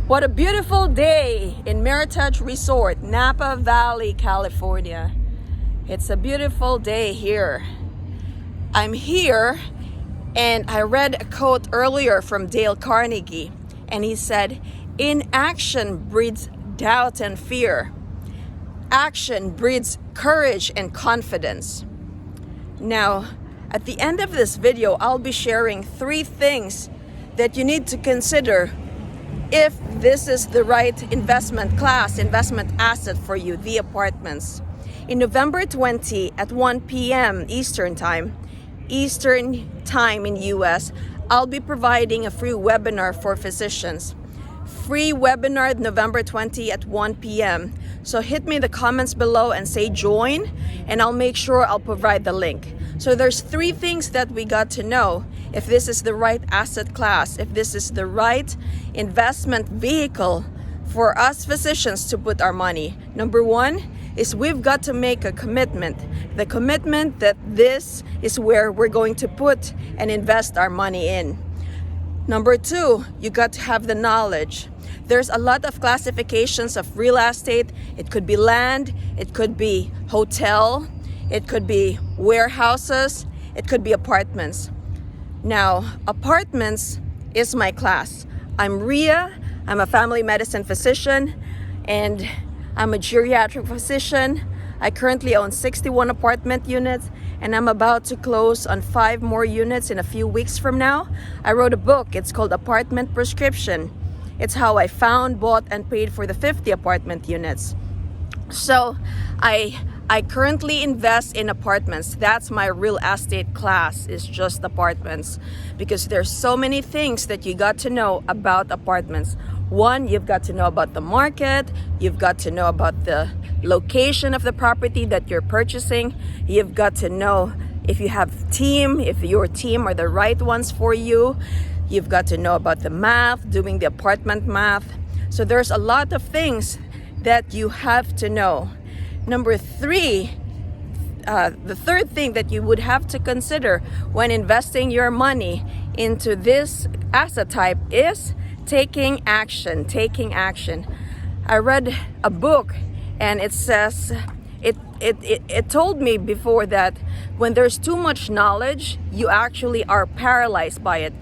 What a beautiful day in Meritage Resort, Napa Valley, California. It's a beautiful day here. I'm here and I read a quote earlier from Dale Carnegie, and he said, "Inaction breeds doubt and fear. Action breeds courage and confidence." Now, at the end of this video, I'll be sharing 3 things that you need to consider if this is the right investment asset for you, the apartments. In November 20 at 1 p.m. Eastern time in US, I'll be providing a free webinar for physicians. Free webinar November 20 at 1 p.m. So hit me in the comments below and say join, and I'll make sure I'll provide the link. So there's 3 things that we got to know if this is the right asset class, if this is the right investment vehicle for us physicians to put our money. Number 1 is we've got to make a commitment. The commitment that this is where we're going to put and invest our money in. Number 2, you got to have the knowledge. There's a lot of classifications of real estate. It could be land, it could be hotel, it could be warehouses, it could be apartments. Now, apartments is my class. I'm Ria, I'm a family medicine physician, and I'm a geriatric physician. I currently own 61 apartment units, and I'm about to close on 5 more units in a few weeks from now. I wrote a book, it's called Apartment Prescription. It's how I found, bought, and paid for the 50 apartment units. So I currently invest in apartments. That's my real estate class, is just apartments, because there's so many things that you got to know about apartments. 1, you've got to know about the market, you've got to know about the location of the property that you're purchasing, you've got to know if you have team, if your team are the right ones for you, you've got to know about the math, doing the apartment math. So there's a lot of things that you have to know. Number 3, the third thing that you would have to consider when investing your money into this asset type is taking action. I read a book, and it says, it told me before that when there's too much knowledge, you actually are paralyzed by it.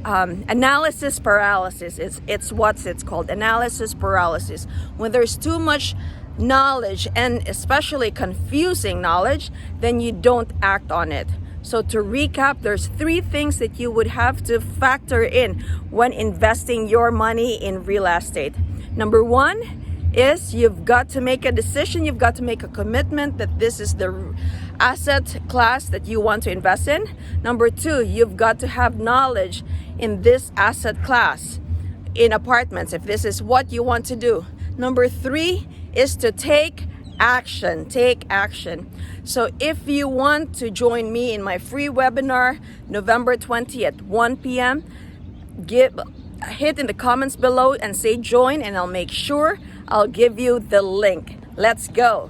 Analysis paralysis, it's what it's called, analysis paralysis. When there's too much knowledge, and especially confusing knowledge, then you don't act on it. So to recap, there's 3 things that you would have to factor in when investing your money in real estate. Number 1 is you've got to make a decision, you've got to make a commitment that this is the asset class that you want to invest in. Number 2, you've got to have knowledge in this asset class, in apartments, if this is what you want to do. Number 3 is to take action. So if you want to join me in my free webinar November 20 at 1 p.m., hit in the comments below and say join, and I'll make sure I'll give you the link. Let's go.